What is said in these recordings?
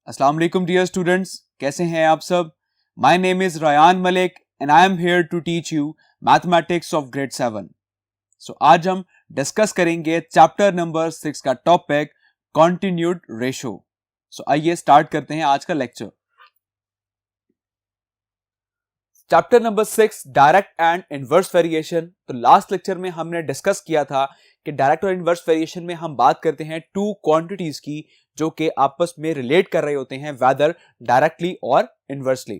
अस्सलाम वालेकुम dear students, कैसे हैं आप सब। My name is Ryan Malik and I am here to teach you mathematics of grade 7। So आज हम डिस्कस करेंगे चैप्टर नंबर 6 का टॉपिक कॉन्टिन्यूड रेशो। सो आइए स्टार्ट करते हैं आज का lecture. Chapter number 6 direct and inverse variation. तो लास्ट लेक्चर में हमने डिस्कस किया था कि डायरेक्ट और इनवर्स वेरिएशन में हम बात करते हैं टू क्वांटिटीज की जो कि आपस में रिलेट कर रहे होते हैं, वेदर डायरेक्टली और इनवर्सली।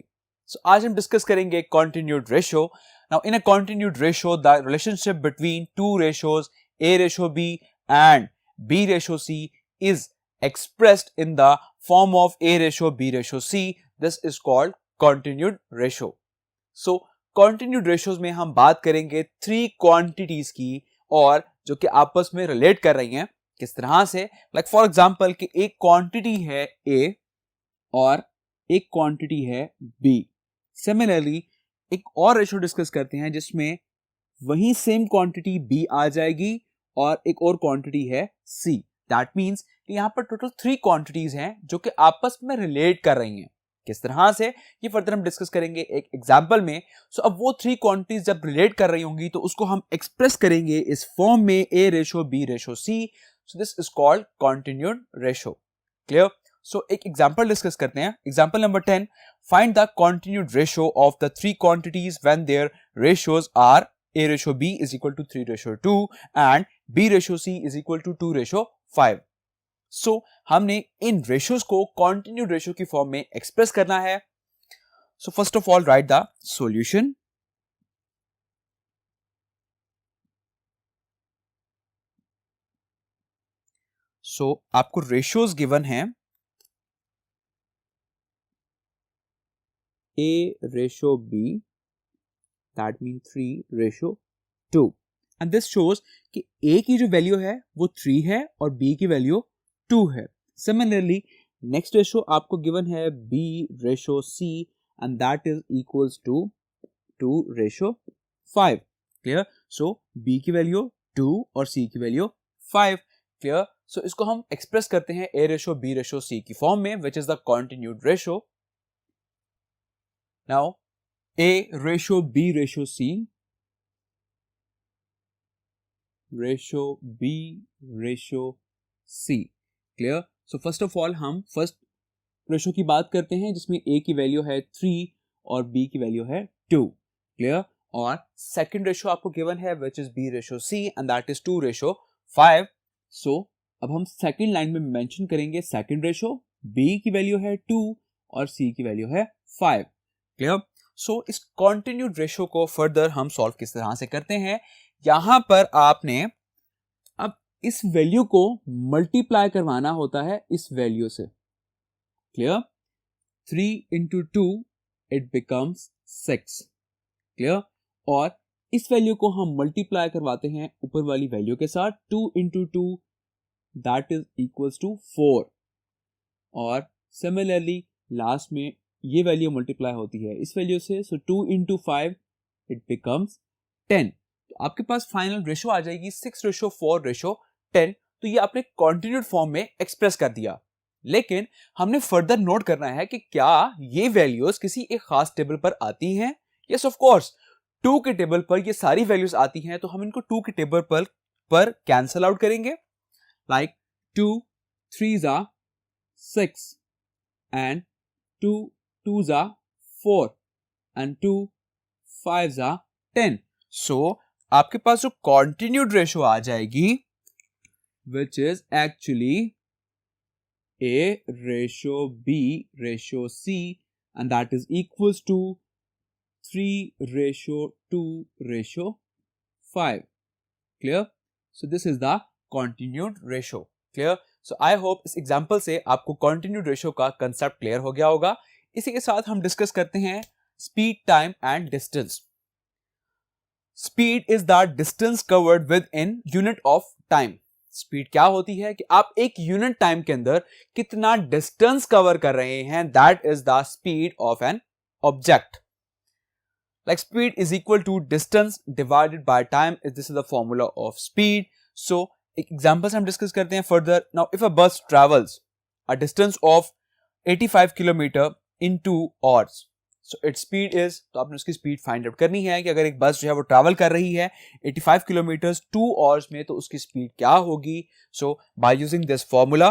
सो आज हम डिस्कस करेंगे continued ratio. Now in a continued ratio the relationship between two ratios A ratio B and B ratio C is expressed in the form of A ratio B ratio C. This is called continued ratio. So continued ratios में हम बात करेंगे three quantities की और जो कि आपस में रिलेट कर रही हैं। किस तरह से? लाइक फॉर एग्जांपल कि एक क्वांटिटी है A और एक क्वांटिटी है B। सिमिलरली एक और रेशियो डिस्कस करते हैं जिसमें वही सेम क्वांटिटी B आ जाएगी और एक और क्वांटिटी है C। दैट मींस कि यहां पर टोटल थ्री क्वांटिटीज हैं जो कि आपस में रिलेट कर रही हैं। किस तरह से, ये फर्दर हम डिस्कस करेंगे एक एग्जांपल में। सो अब वो थ्री क्वांटिटीज जब रिलेट कर रही होंगी तो उसको हम एक्सप्रेस करेंगे इस फॉर्म में A ratio B ratio C। So this is called continued ratio. Clear? So एक एग्जांपल डिस्कस करते हैं। Example number 10, find the continued ratio of the three quantities when their ratios are A ratio B is equal to 3 ratio 2 and B ratio C is equal to 2 ratio 5। So हमने इन ratios को continued ratio की form में express करना है। So first of all right the solution. So आपको ratios given है A ratio B, that mean 3 ratio 2 and this shows कि A की जो वैल्यू है वो 3 है और B की वैल्यू 2 है। सिमिलरली नेक्स्ट रेशो आपको गिवन है B ratio C and that is equals to 2 ratio 5। Clear? So B की वैल्यू 2 और C की वैल्यू 5। क्लियर? सो इसको हम एक्सप्रेस करते हैं A ratio B ratio C की फॉर्म में, which is the continued ratio. Now A ratio B ratio C ratio B ratio C। Clear? So first of all हम first ratio की बात करते हैं जिसमें A की वैल्यू है 3 और B की वैल्यू है 2। क्लियर? और सेकंड रेशो आपको गिवन है which is B ratio C and that is 2 ratio 5। सो अब हम सेकंड लाइन में मेंशन करेंगे सेकंड रेशो, B की वैल्यू है 2 और C की वैल्यू है 5। क्लियर? सो इस कॉन्टिन्यूड रेशो को फर्दर हम सॉल्व किस तरह से करते हैं, यहां पर आपने अब इस वैल्यू को मल्टीप्लाई करवाना होता है इस वैल्यू से। Clear? 3 into 2 it becomes 6। Clear? और इस वैल्यू को हम मल्टीप्लाई करवाते हैं ऊपर वाली वैल्यू के साथ। 2 into 2 that is equals to 4 और सिमिलरली लास्ट में ये वैल्यू मल्टीप्लाई होती है इस वैल्यू से। सो 2 into 5 it becomes 10। तो आपके पास फाइनल रेशो आ जाएगी 6 रेशो 4 रेशो 10। तो ये आपने कॉन्टिन्यूड फॉर्म में एक्सप्रेस कर दिया। लेकिन हमने फर्दर नोट करना है कि क्या ये वैल्यूज किसी एक खास टेबल पर आती हैं। यस ऑफ कोर्स, 2 के टेबल पर ये सारी वैल्यूज आती हैं, तो हम इनको 2 के टेबल पर कैंसल आउट करेंगे। Like 2 3s are 6 and 2 2s are 4 and 2 5s are 10। सो आपके पास जो कॉन्टिन्यूड रेशो आ जाएगी which is actually A ratio B ratio C and that is equals to 3 ratio 2 ratio 5। Clear? So this is the continued ratio. Clear? So I hope इस example से आपको continued ratio का concept clear हो गया होगा। इसी के साथ हम डिस्कस करते हैं speed, time and distance. Speed is the distance covered with in unit of time. Speed क्या होती है कि आप एक यूनिट टाइम के अंदर कितना डिस्टेंस कवर कर रहे हैं, that is the speed of an object. Like speed is equal to distance divided by time. This is the formula of speed. So examples हम discuss करते हैं further. Now if a bus travels a distance of 85 kilometre in 2 hours. So its speed is, तो आपने उसकी speed find out करनी है कि अगर एक बस जो है वो ट्रैवल कर रही है 85 किलोमीटर 2 hours में, तो उसकी स्पीड क्या होगी. So by using this formula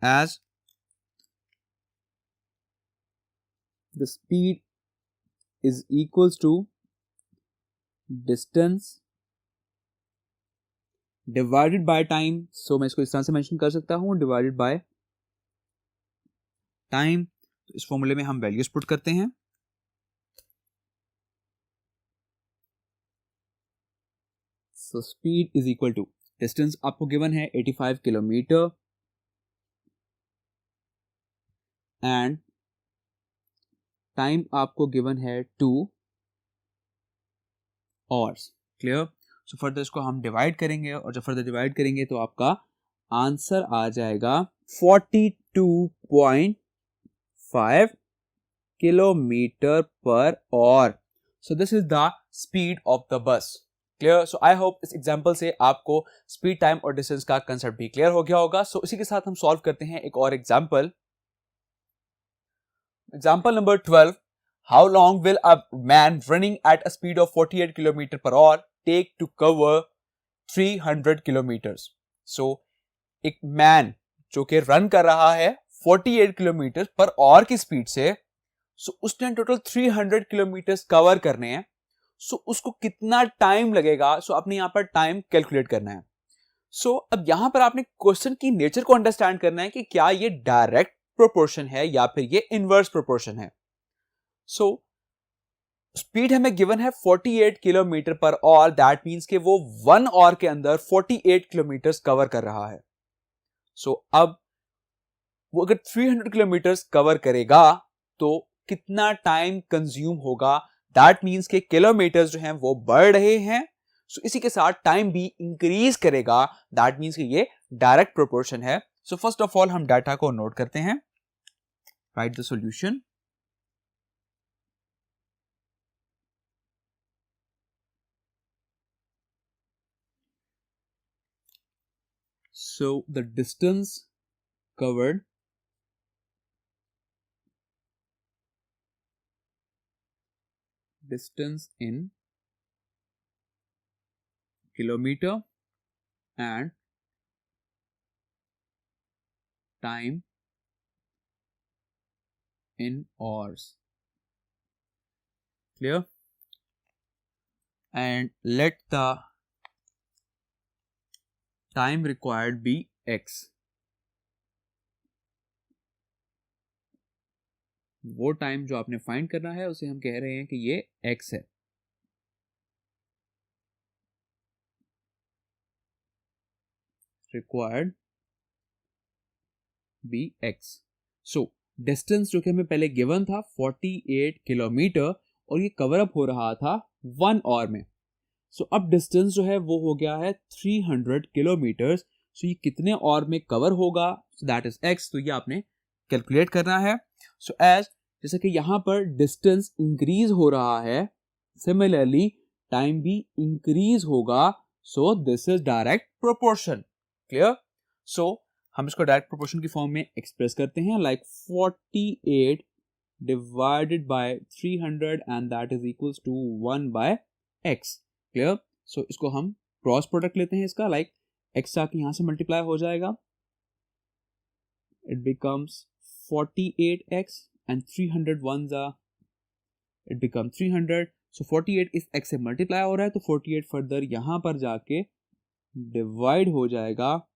as the speed is equals to distance divided by time. So मैं इसको इस तरह से मेंशन कर सकता हूं, डिवाइडेड बाय टाइम. तो इस फॉर्मूले में हम वैल्यूज पुट करते हैं. So speed is equal to, distance आपको गिवन है 85 किलोमीटर एंड टाइम आपको गिवन है 2 hours. क्लियर. सो फर्दर इसको हम डिवाइड करेंगे, और जब फर्दर डिवाइड करेंगे तो आपका आंसर आ जाएगा 42.5 kilometre per hour. So this is the speed of the bus. Clear. So I hope इस एग्जांपल से आपको स्पीड, टाइम और डिस्टेंस का कंसेप्ट भी क्लियर हो गया होगा. सो इसी के साथ हम सॉल्व करते हैं एक और example. Example number 12. How long will a man running at a speed of 48 km per hour take to cover 300 kilometers? So, एक मैन जो कि रन कर रहा है 48 किलोमीटर पर आवर की स्पीड से, सो उसने टोटल 300 किलोमीटर कवर करने हैं. सो उसको कितना टाइम लगेगा, सो आपने यहां पर टाइम कैलकुलेट करना है. सो अब यहां पर आपने क्वेश्चन की नेचर को अंडरस्टैंड करना है कि क्या ये डायरेक्ट प्रोपोर्शन है या फिर ये इनवर्स प्रोपोर्शन है. सो स्पीड हमें गिवन है 48 kilometre per hour. That means कि वो 1 आवर के अंदर 48 किलोमीटर कवर कर रहा है. सो अब वो अगर 300 किलोमीटर कवर करेगा तो कितना टाइम कंज्यूम होगा. दैट मींस के किलोमीटर्स जो हैं वो बढ़ रहे हैं, सो इसी के साथ टाइम भी इंक्रीज करेगा. दैट मींस कि ये डायरेक्ट प्रोपोर्शन है. सो फर्स्ट ऑफ ऑल हम डाटा को नोट करते हैं. Right the solution. So the distance covered in kilometer and time in hours. Clear? And let the time required be x. वो time जो आपने फाइंड करना है उसे हम कह रहे हैं कि ये x है. required be x. So distance जो कि हमें पहले गिवन था 48 किलोमीटर और ये कवर अप हो रहा था 1 आवर में. सो अब डिस्टेंस जो है वो हो गया है 300 किलोमीटर. सो ये कितने आवर में कवर होगा, सो दैट इज x. तो ये आपने कैलकुलेट करना है. सो एज जैसे कि यहां पर डिस्टेंस इंक्रीज हो रहा है, सिमिलरली टाइम भी इंक्रीज होगा. So this is direct proportion. Clear. So हम इसको डायरेक्ट प्रोपोर्शन की फॉर्म में एक्सप्रेस करते हैं like 48 divided by 300 and that is equals to 1 by x. Clear. So इसको हम क्रॉस प्रोडक्ट लेते हैं इसका, लाइक x आके यहां से मल्टीप्लाई हो जाएगा. It becomes 48x and 300 ones are, it become 300. So 48 इस x से मल्टीप्लाई हो रहा है तो 48 फर्दर यहां पर जाके डिवाइड हो जाएगा.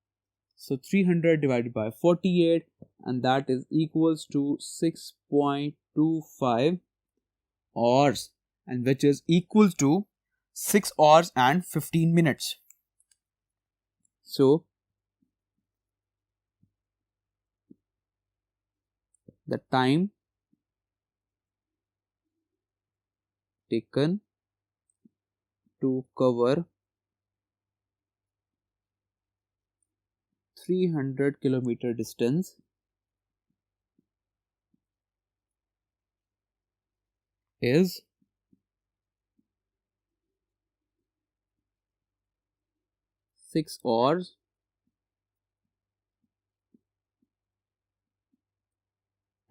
So 300 divided by 48 and that is equals to 6.25 hours, and which is equal to 6 hours and 15 minutes. So the time taken to cover 300 kilometer distance is 6 hours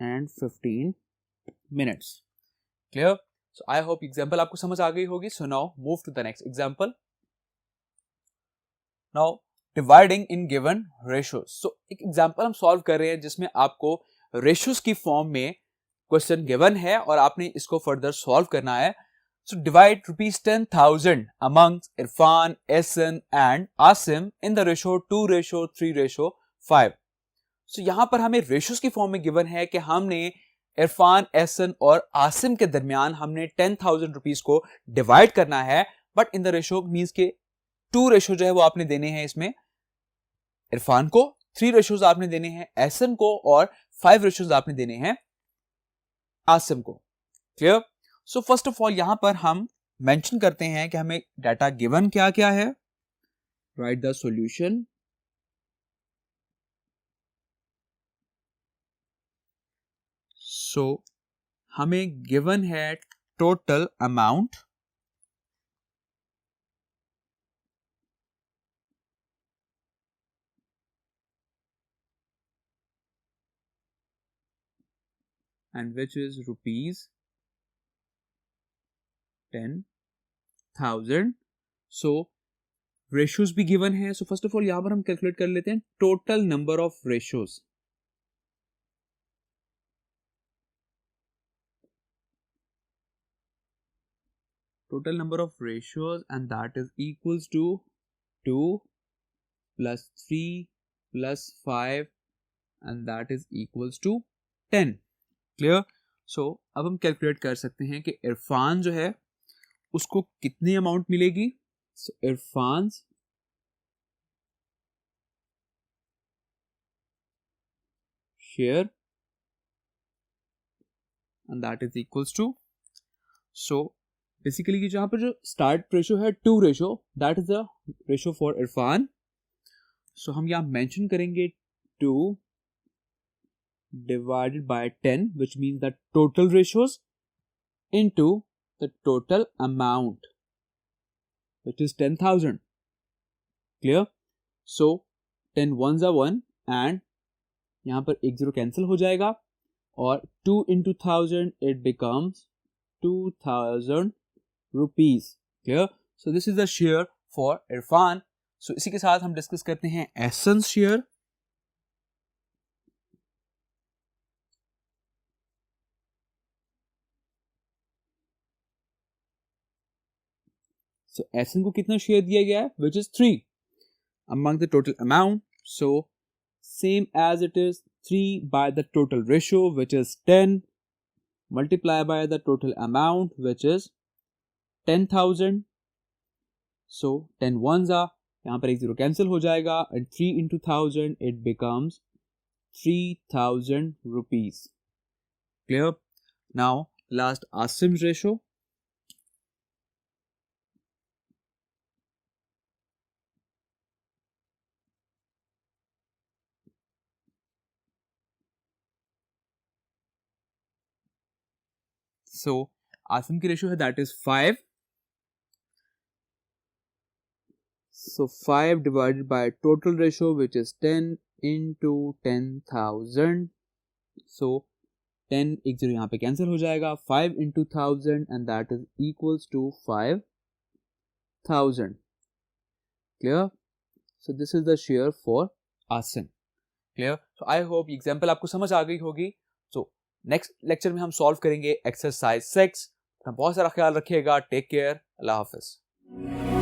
and 15 minutes. Clear? So I hope example आपको समझ आ गई होगी. So now move to the next example. Now dividing in given ratios. So एक example हम solve कर रहे हैं जिसमें आपको ratios की form में question given है और आपने इसको further solve करना है. So divide rupees 10,000 amongst Irfan, Ehsan and Asim in the ratio 2:3:5. So यहाँ पर हमें ratios की form में given है कि हमने इरफान, एहसन और आसिम के दरमियान हमने 10,000 रुपीस को डिवाइड करना है. But in the ratio means के 2 रेशो जो है वो आपने देने हैं इसमें इरफान को, 3 रेशोज आपने देने हैं एहसन को और 5 रेशोज आपने देने हैं आसिम को. Clear? So first of all यहां पर हम मेंशन करते हैं कि हमें डाटा गिवन क्या क्या है. Right the solution. सो हमें गिवन है total amount, and which is rupees 10,000. So ratios भी given है. So first of all यहाँ पर हम कैलकुलेट कर लेते हैं total number of ratios. Total number of ratios and that is equals to 2 plus 3 plus 5 and that is equals to 10. Clear? So अब हम कैलकुलेट कर सकते हैं कि इरफान जो है उसको कितनी अमाउंट मिलेगी. So Irfan's share and that is equals to, so basically जहां पर जो स्टार्ट रेशो है 2 ratio, that is the ratio for Irfan. So हम यहां मेंशन करेंगे 2 divided by 10 which means the total ratios into the total amount which is 10,000. Clear? So 10 ones are 1 and यहाँ पर एक 0 कैंसिल हो जाएगा और 2 into 1000 it becomes 2,000 rupees. Clear? So this is the share for Irfan. So इसी के साथ हम डिस्कस करते हैं एहसन शेयर. So एहसन को कितना शेयर दिया गया है, which is 3 among the total amount. So same as it is 3 by the total ratio which is 10 multiply by the total amount which is 10,000. So 10 ones are, यहाँ पर एक 0 कैंसिल हो जाएगा and 3 into 1000 it becomes 3,000 rupees. Clear? Now last Asim's ratio. So Asim की ratio है that is 5. So 5 divided by total ratio which is 10 into 10,000. So 10 एक 0 यहाँ पे कैंसिल हो जाएगा. 5 into 1000 and that is equals to 5,000. Clear? So this is the share for Asim. Clear? So I hope example आपको समझ आ गई होगी. So next lecture में हम सॉल्व करेंगे एक्सरसाइज 6. बहुत सारा ख्याल रखिएगा. Take care. अल्लाह हाफिज.